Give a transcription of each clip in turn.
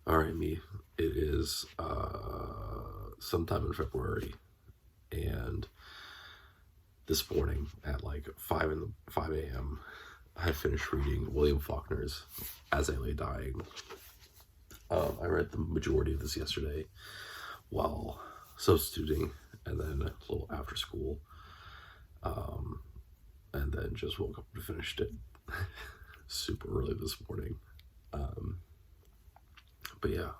All right, me. It is sometime in February, and this morning at like 5 a.m., I finished reading William Faulkner's As I Lay Dying. I read the majority of this yesterday while substituting, and then a little after school, and then just woke up and finished it super early this morning. But yeah.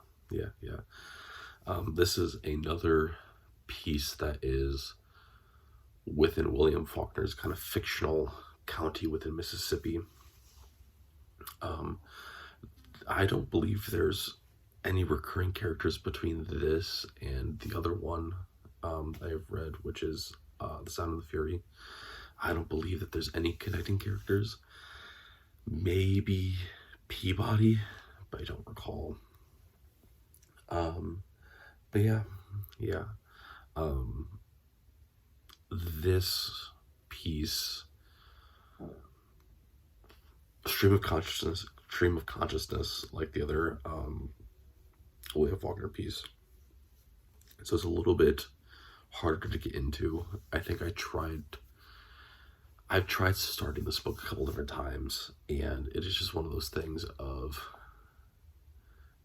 This is another piece that is within William Faulkner's kind of fictional county within Mississippi. I don't believe there's any recurring characters between this and the other one I've read, which is The Sound of the Fury. I don't believe that there's any connecting characters. Maybe Peabody, but I don't recall. But yeah. This piece, stream of consciousness, like the other William Faulkner piece. So it's a little bit harder to get into. I think I've tried starting this book a couple different times, and it is just one of those things of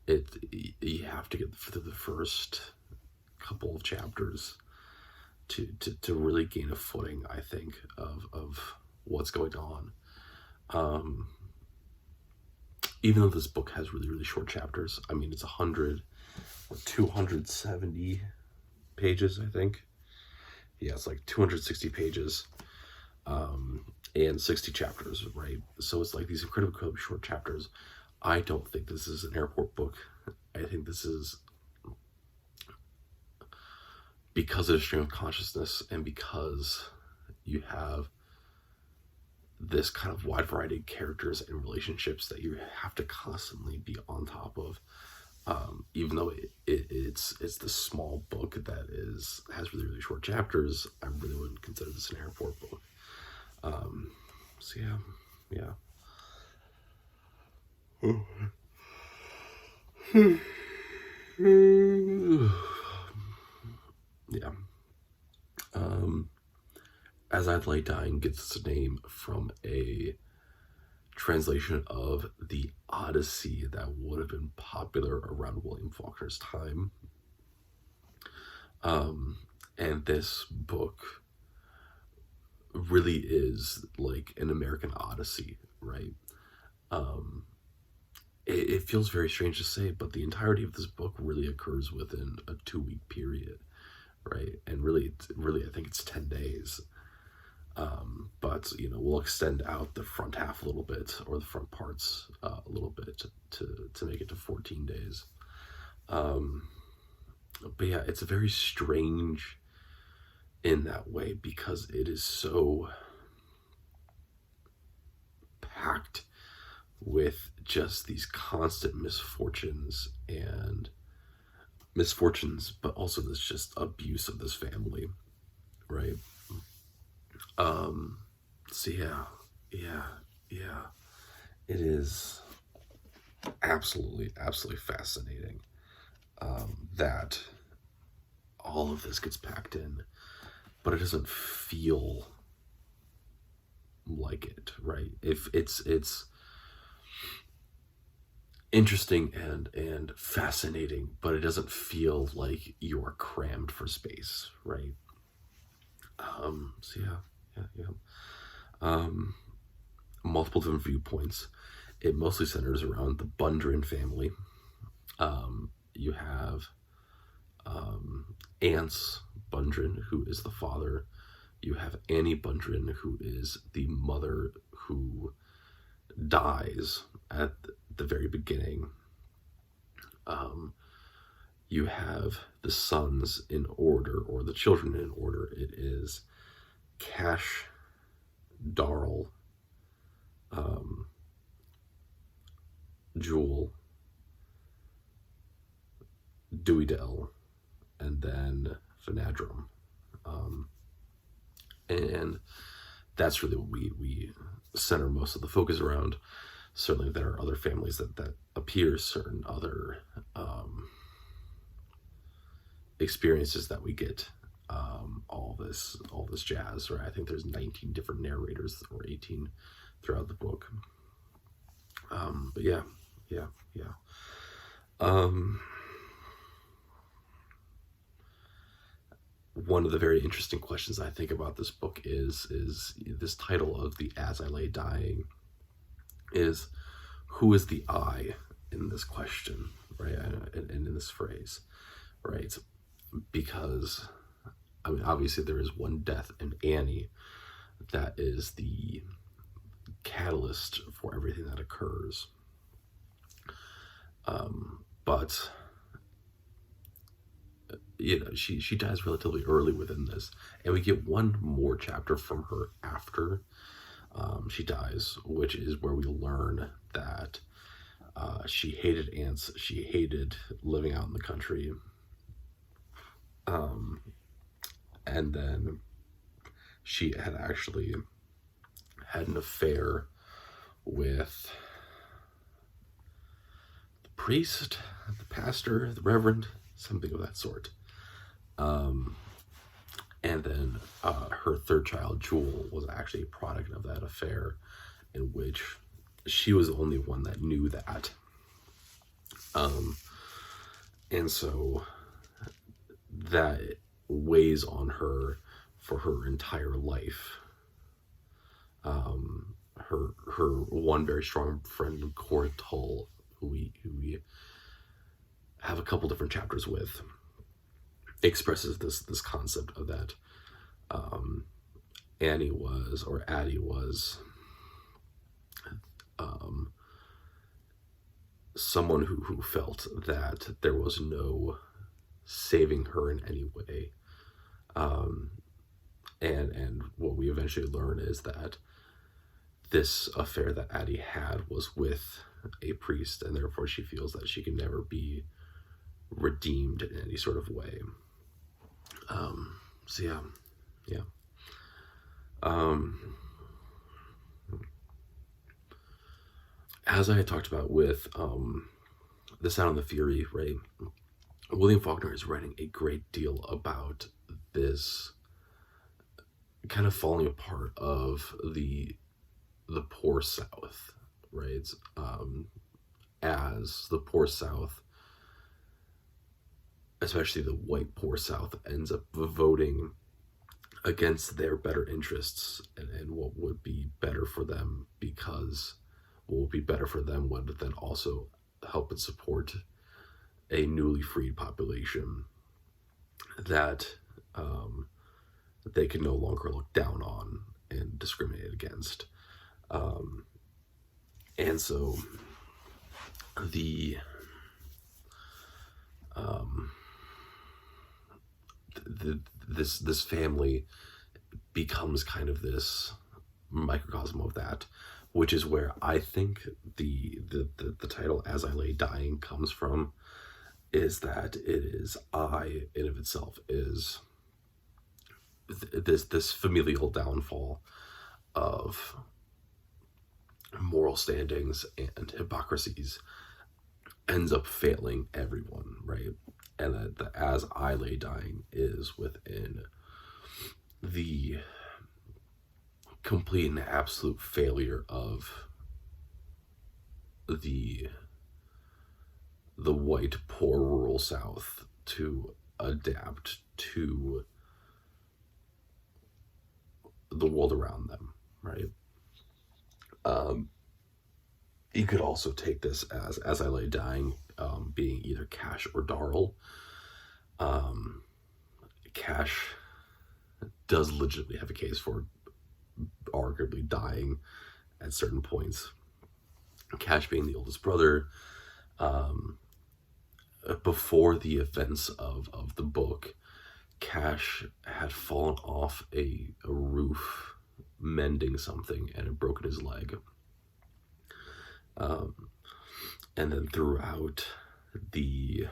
you have to get through the first couple of chapters to really gain a footing, I think, of what's going on. Even though this book has really, really short chapters, I mean, it's 270 pages, I think. Yeah, it's like 260 pages, and 60 chapters, right? So it's like these incredibly short chapters. I don't think this is an airport book. I think this is, because of the stream of consciousness and because you have this kind of wide variety of characters and relationships that you have to constantly be on top of. Even though it's the small book that has really, really short chapters, I really wouldn't consider this an airport book. So yeah. Yeah. As I Lay Dying gets its name from a translation of the Odyssey that would have been popular around William Faulkner's time. And this book really is like an American Odyssey, right? It feels very strange to say, but the entirety of this book really occurs within a 2-week period, right? And really, I think it's 10 days. But we'll extend out the front half a little bit, or the front parts a little bit, to make it to 14 days. But yeah, it's very strange in that way because it is so packed with just these constant misfortunes, but also this just abuse of this family, right? So yeah. It is absolutely fascinating that all of this gets packed in, but it doesn't feel like it, right? If it's interesting and fascinating, but it doesn't feel like you are crammed for space, right? So yeah. Multiple different viewpoints. It mostly centers around the Bundren family. You have Anse Bundren, who is the father. You have Annie Bundren, who is the mother, who dies at the very beginning. You have the sons in order, or the children in order. It is Cash, Darrell, Jewel, Dewey Dell, and then Finadrum. And that's really what we center most of the focus around. Certainly there are other families that appear, certain other experiences that we get, all this jazz, right? I think there's 19 different narrators, or 18 throughout the book. But yeah. One of the very interesting questions I think about this book is this title of the As I Lay Dying is, who is the I in this question, right? And in this phrase, right? Because, I mean, obviously there is one death in Annie that is the catalyst for everything that occurs. But you know, she dies relatively early within this, and we get one more chapter from her after she dies, which is where we learn that she hated ants, she hated living out in the country, and then she had actually had an affair with the priest, the pastor, the reverend, something of that sort. And then her third child, Jewel, was actually a product of that affair, in which she was the only one that knew that. And so that weighs on her for her entire life. Her one very strong friend, Cora Tull, who we have a couple different chapters with, expresses this concept of that Addie was someone who felt that there was no saving her in any way. And what we eventually learn is that this affair that Addie had was with a priest, and therefore she feels that she can never be redeemed in any sort of way. So yeah. As I had talked about with The Sound of the Fury, right? William Faulkner is writing a great deal about this kind of falling apart of the poor South, right? As the poor South, especially the white poor South, ends up voting against their better interests and what would be better for them, because what would be better for them would then also help and support a newly freed population that they can no longer look down on and discriminate against. And so this family becomes kind of this microcosm of that, which is where I think the title As I Lay Dying comes from, is that it is I in of itself is this familial downfall of moral standings and hypocrisies ends up failing everyone, right? And that the As I Lay Dying is within the complete and absolute failure of the white poor rural South to adapt to the world around them, right? You could also take this as I Lay Dying being either Cash or Darl. Cash does legitimately have a case for arguably dying at certain points. Cash being the oldest brother, before the events of the book, Cash had fallen off a roof mending something and had broken his leg. And then throughout the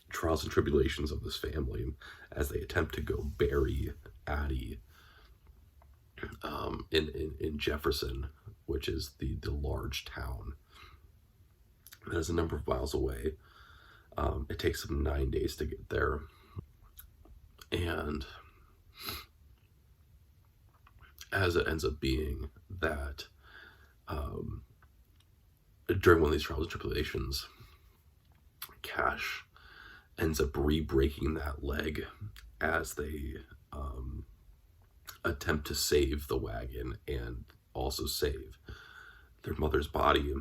trials and tribulations of this family, as they attempt to go bury Addie in Jefferson, which is the large town that is a number of miles away. It takes them 9 days to get there. And as it ends up being that during one of these trials and tribulations, Cash ends up re-breaking that leg as they attempt to save the wagon and also save their mother's body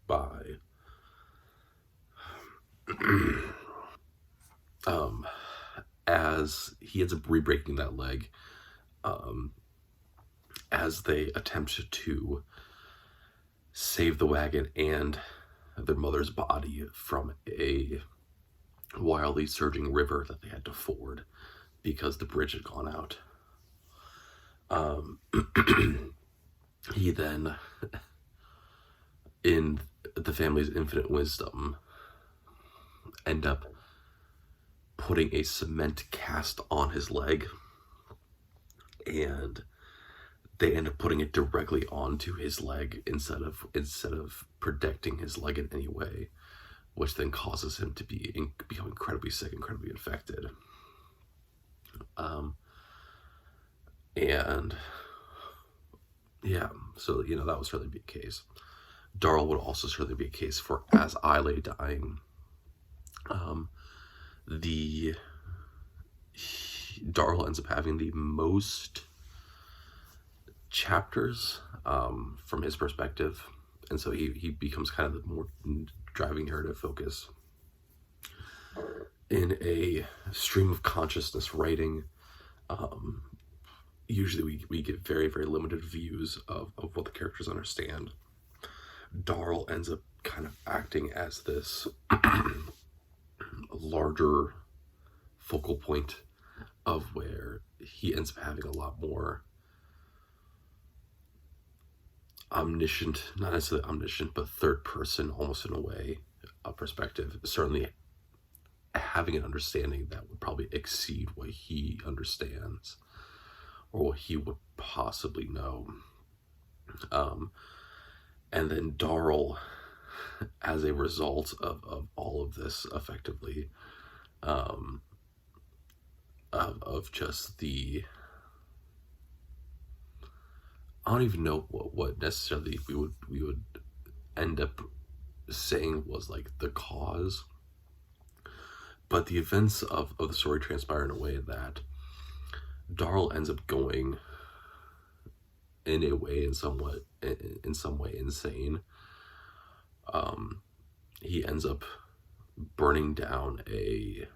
by as he ends up re-breaking that leg as they attempt to save the wagon and their mother's body from a wildly surging river that they had to ford because the bridge had gone out. He then, in the family's infinite wisdom, end up putting a cement cast on his leg, and they end up putting it directly onto his leg instead of protecting his leg in any way, which then causes him to become incredibly sick, incredibly infected. And yeah, so that would certainly be a case. Darl would also certainly be a case for as I lay dying. Darl ends up having the most chapters from his perspective, and so he becomes kind of the more driving narrative focus in a stream of consciousness writing. Usually we get very, very limited views of what the characters understand. Darl ends up kind of acting as this larger focal point of where he ends up having a lot more omniscient, not necessarily omniscient, but third person, almost in a way, perspective. Certainly having an understanding that would probably exceed what he understands or what he would possibly know. And then Darl, as a result of all of this, effectively, of just the, I don't even know what necessarily we would end up saying was like the cause, but the events of the story transpire in a way that Darl ends up going in some way insane. He ends up burning down a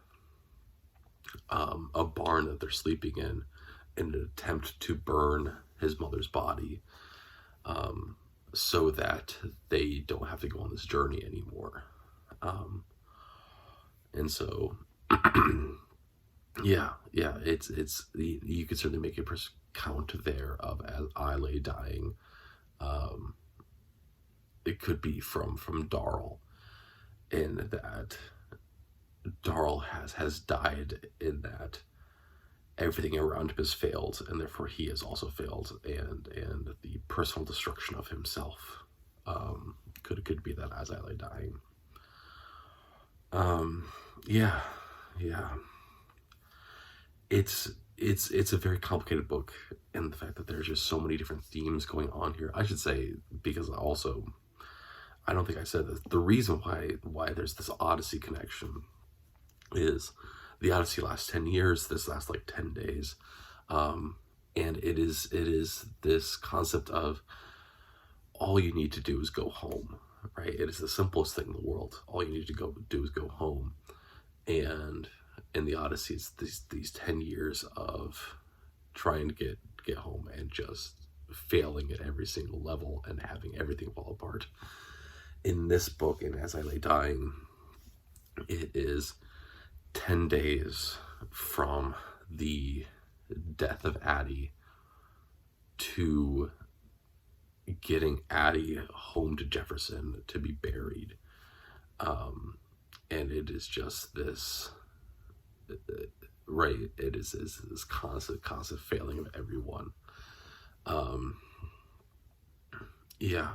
barn that they're sleeping in an attempt to burn his mother's body, so that they don't have to go on this journey anymore. And so yeah, it's you could certainly make a count there of as I lay dying. It could be from Darl, in that Darl has died, in that everything around him has failed, and therefore he has also failed, and the personal destruction of himself could be that as I lay dying. Yeah. It's a very complicated book, and the fact that there's just so many different themes going on here. I should say, because also, I don't think I said this, the reason why there's this Odyssey connection is the Odyssey lasts 10 years, this lasts like 10 days. And it is this concept of all you need to do is go home, right? It is the simplest thing in the world. All you need to do is go home. And in the Odyssey, it's these 10 years of trying to get home and just failing at every single level and having everything fall apart. In this book, in As I Lay Dying, it is 10 days from the death of Addie to getting Addie home to Jefferson to be buried. And it is just this, right, it is this constant failing of everyone. Yeah.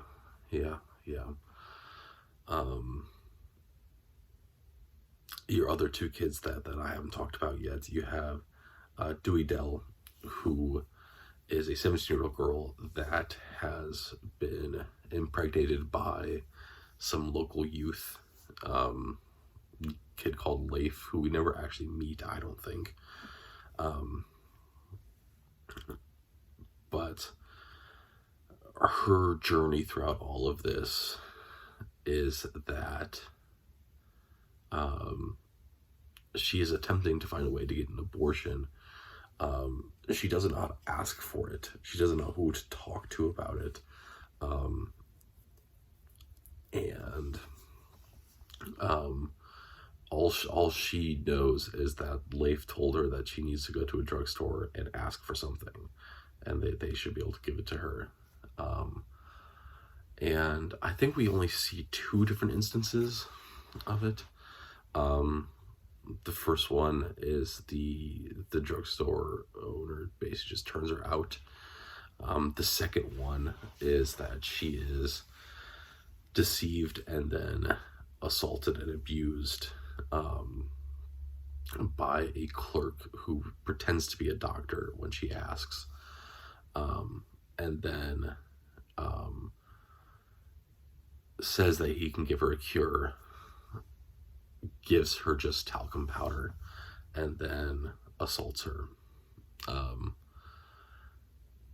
your other two kids that I haven't talked about yet. You have Dewey Dell, who is a 17-year-old girl that has been impregnated by some local youth, kid called Leif, who we never actually meet, I don't think. But her journey throughout all of this is that she is attempting to find a way to get an abortion. She doesn't know how to ask for it. She doesn't know who to talk to about it. And all she knows is that Leif told her that she needs to go to a drugstore and ask for something, and they should be able to give it to her. And I think we only see 2 different instances of it. The first one is the drugstore owner basically just turns her out. The second one is that she is deceived and then assaulted and abused by a clerk who pretends to be a doctor when she asks, and then says that he can give her a cure, gives her just talcum powder, and then assaults her.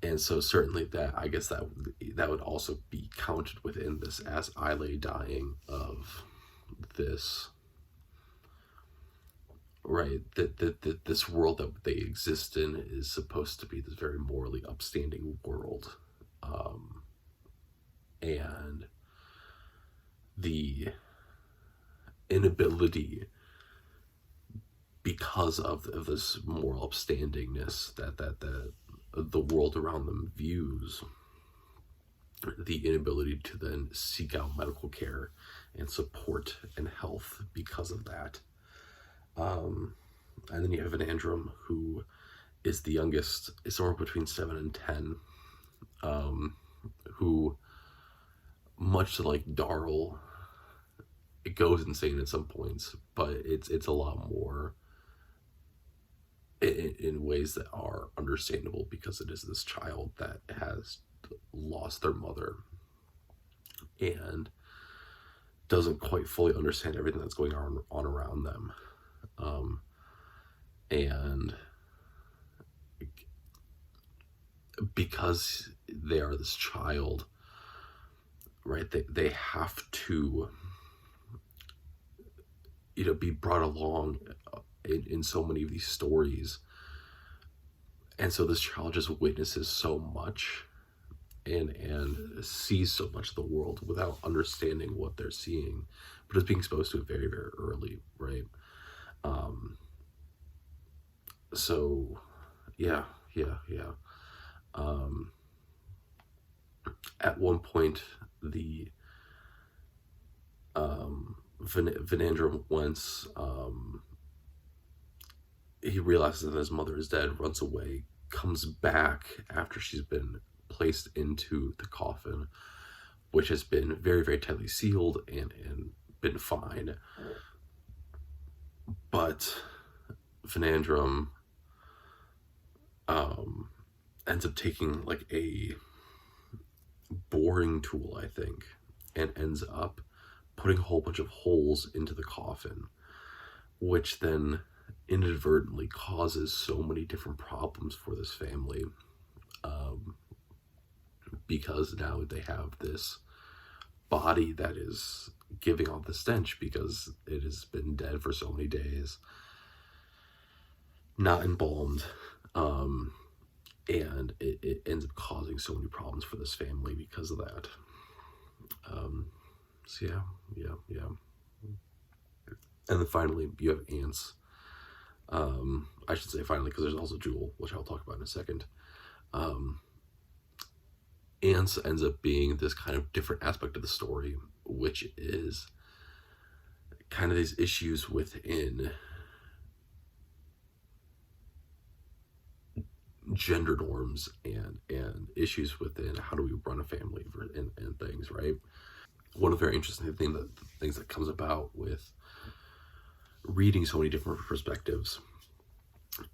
And so certainly that, I guess that would also be counted within this, as I lay dying of this, right? That this world that they exist in is supposed to be this very morally upstanding world. And the inability, because of this moral upstandingness that the world around them views, the inability to then seek out medical care and support and health because of that. And then you have an Andrum, who is the youngest, is somewhere between 7 and 10, who, much to like Darl, it goes insane at some points, but it's a lot more in ways that are understandable, because it is this child that has lost their mother and doesn't quite fully understand everything that's going on around them. And because they are this child, right, they have to, be brought along in so many of these stories. And so this child just witnesses so much and sees so much of the world without understanding what they're seeing, but is being exposed to it very, very early, right? So yeah. At one point, the Vanandrum, once he realizes that his mother is dead, runs away, comes back after she's been placed into the coffin, which has been very, very tightly sealed and been fine. But Vanandrum ends up taking like a boring tool, I think, and ends up putting a whole bunch of holes into the coffin, which then inadvertently causes so many different problems for this family, because now they have this body that is giving off the stench because it has been dead for so many days, not embalmed, and it ends up causing so many problems for this family because of that. So yeah. And then finally, you have Ants. I should say finally, because there's also Jewel, which I'll talk about in a second. Ants ends up being this kind of different aspect of the story, which is kind of these issues within gender norms and issues within how do we run a family and things, right? One of the very interesting things that comes about with reading so many different perspectives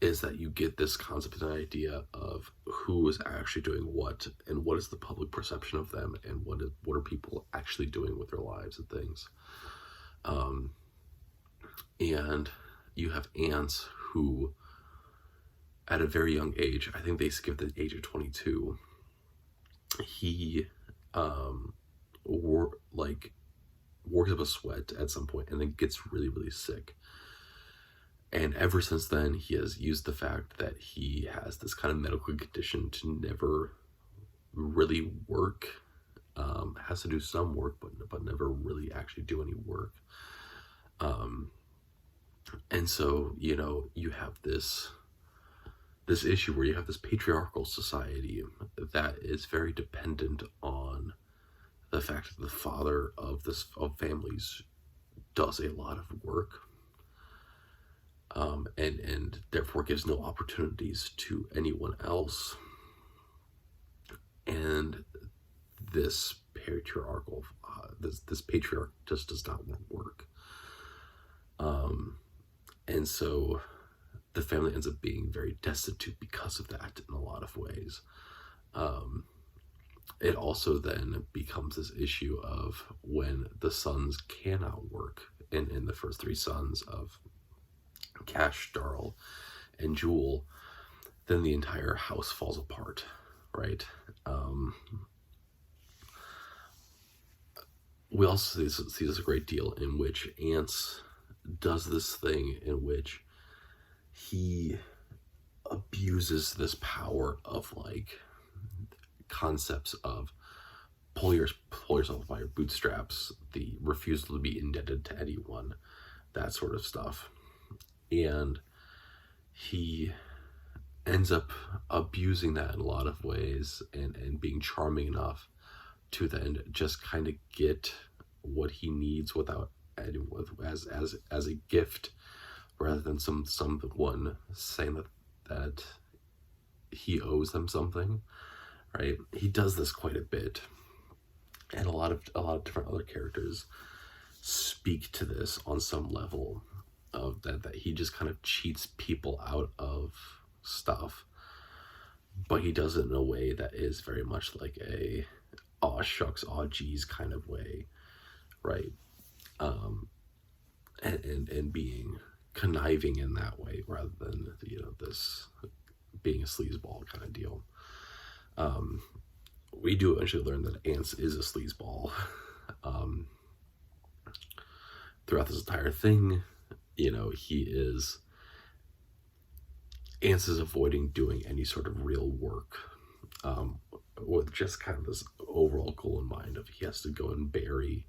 is that you get this concept and idea of who is actually doing what, and what is the public perception of them, and what are people actually doing with their lives and things. And you have aunts who, at a very young age, I think they skipped the age of 22, he works up a sweat at some point and then gets really, really sick. And ever since then, he has used the fact that he has this kind of medical condition to never really work. Has to do some work, but never really actually do any work. And so, you have this issue where you have this patriarchal society that is very dependent on the fact that the father of families does a lot of work. And therefore gives no opportunities to anyone else. And this patriarchal, this patriarch just does not want to work. And so the family ends up being very destitute because of that in a lot of ways. It also then becomes this issue of when the sons cannot work, in the first three sons of Cash, Darl, and Jewel, then the entire house falls apart, right? We also see this a great deal in which Ants does this thing in which he abuses this power of concepts of pull yourself by your bootstraps, the refusal to be indebted to anyone, that sort of stuff. And he ends up abusing that in a lot of ways, and being charming enough to then just kind of get what he needs without as a gift, rather than someone saying that he owes them something, right? He does this quite a bit, and a lot of different other characters speak to this on some level, of that he just kind of cheats people out of stuff, but he does it in a way that is very much like a aw shucks, aw geez kind of way, right? And being conniving in that way, rather than this being a sleazeball kind of deal. We do eventually learn that Ants is a sleazeball. Throughout this entire thing, Ants is avoiding doing any sort of real work, with just kind of this overall goal in mind of he has to go and bury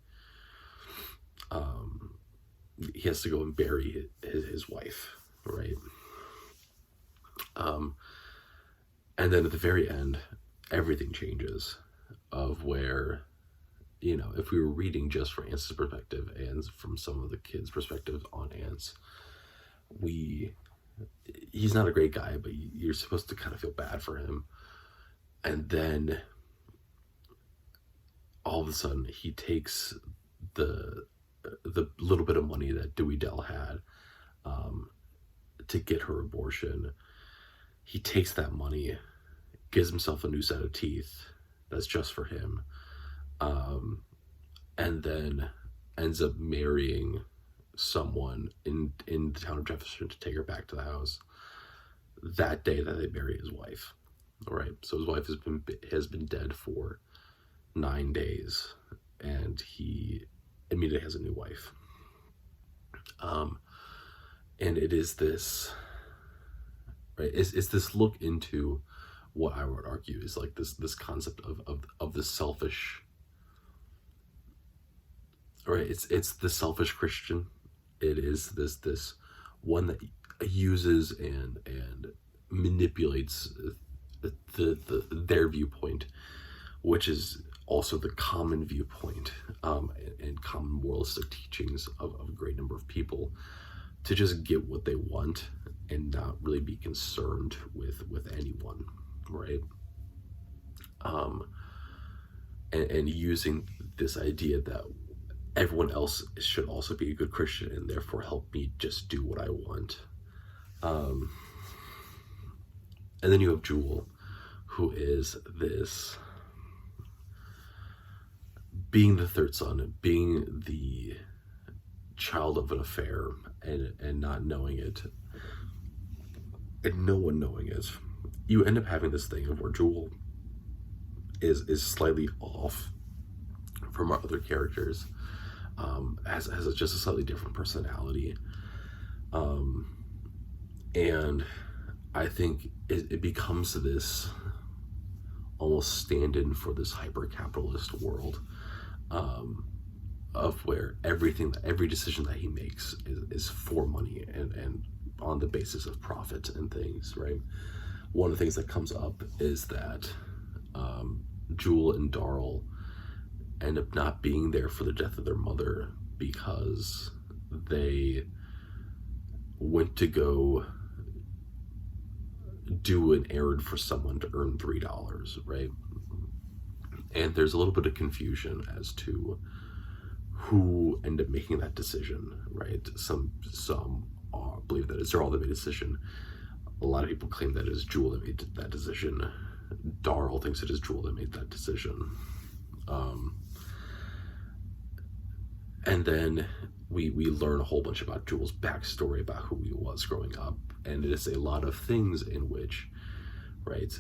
his wife, right? And then at the very end, everything changes, of where, if we were reading just from Ants' perspective and from some of the kids' perspective on Ants, he's not a great guy, but you're supposed to kind of feel bad for him. And then all of a sudden he takes the little bit of money that Dewey Dell had to get her abortion. He takes that money, gives himself a new set of teeth that's just for him, and then ends up marrying someone in the town of Jefferson to take her back to the house that day that they bury his wife. All right, so his wife has been dead for 9 days, and he immediately has a new wife. And it is this, right? It's this look into what I would argue is like this concept of the selfish, right? It's the selfish Christian. It is this one that uses and manipulates their viewpoint, which is also the common viewpoint, and common moralistic teachings of a great number of people, to just get what they want and not really be concerned with anyone, right? And using this idea that everyone else should also be a good Christian and therefore help me just do what I want. Um, and then you have Jewel, who is this being the third son, being the child of an affair and not knowing it, and no one knowing it. You end up having this thing of where Jewel is slightly off from our other characters, has just a slightly different personality, and I think it becomes this almost stand-in for this hyper-capitalist world, of where every decision that he makes is for money and on the basis of profit and things, right? One of the things that comes up is that Jewel and Darl end up not being there for the death of their mother because they went to go do an errand for someone to earn $3, right? And there's a little bit of confusion as to who ended up making that decision, right? Some believe that it's Darl that made a decision. A lot of people claim that it is Jewel that made that decision. Darl thinks it is Jewel that made that decision. And then we learn a whole bunch about Jewel's backstory, about who he was growing up. And it is a lot of things in which, right,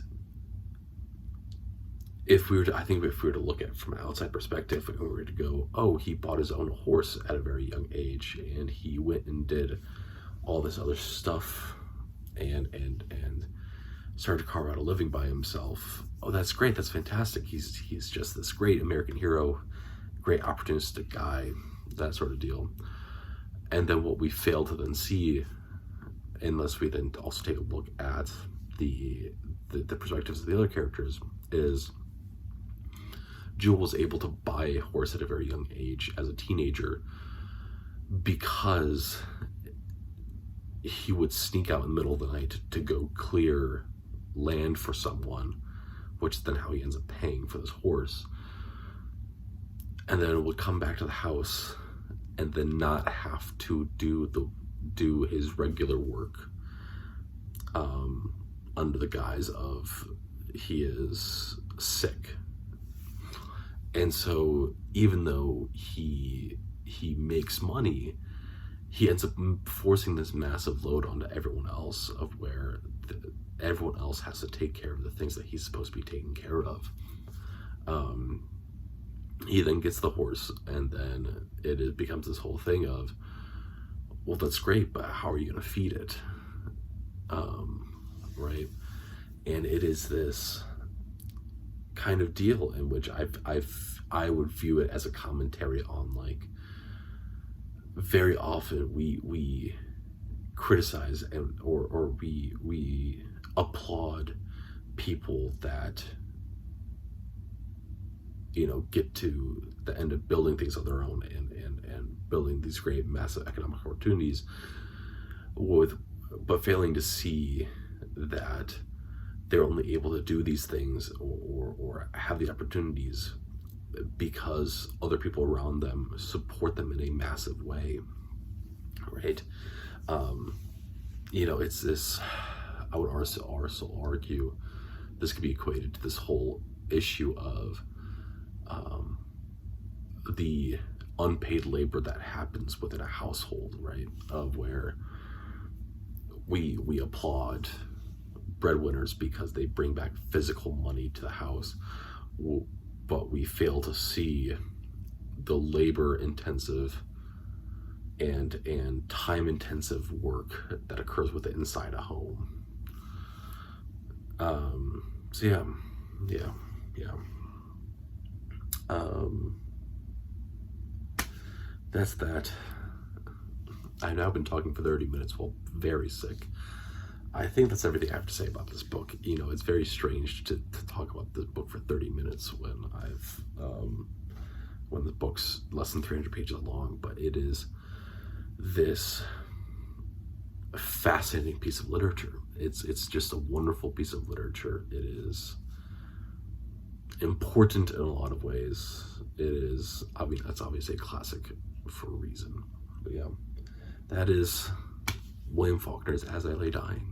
I think if we were to look at it from an outside perspective, if we were to go, oh, he bought his own horse at a very young age, and he went and did all this other stuff, and started to carve out a living by himself. Oh, that's great. That's fantastic. He's just this great American hero, great opportunistic guy, that sort of deal. And then what we fail to then see, unless we then also take a look at the perspectives of the other characters, is Jewel was able to buy a horse at a very young age as a teenager because he would sneak out in the middle of the night to go clear land for someone, which is then how he ends up paying for this horse. And then would come back to the house and then not have to do his regular work, under the guise of he is sick. And so even though he makes money, he ends up forcing this massive load onto everyone else, of where everyone else has to take care of the things that he's supposed to be taking care of. He then gets the horse, and then it becomes this whole thing of, well, that's great, but how are you going to feed it? Right? And it is this kind of deal in which I would view it as a commentary on, like, very often we criticize or we applaud people that, you know, get to the end of building things on their own and building these great massive economic opportunities, but failing to see that they're only able to do these things or have the opportunities because other people around them support them in a massive way, right? You know, it's this, I would also argue this could be equated to this whole issue of the unpaid labor that happens within a household, right? Of where we applaud breadwinners because they bring back physical money to the house, but we fail to see the labor intensive and time intensive work that occurs with it inside a home. So yeah. That's that. I've now been talking for 30 minutes while very sick. I think that's everything I have to say about this book. You know, it's very strange to talk about this book for 30 minutes when when the book's less than 300 pages long, but it is this fascinating piece of literature. It's just a wonderful piece of literature. important in a lot of ways. It is, I mean, that's obviously a classic for a reason. But yeah, that is William Faulkner's As I Lay Dying.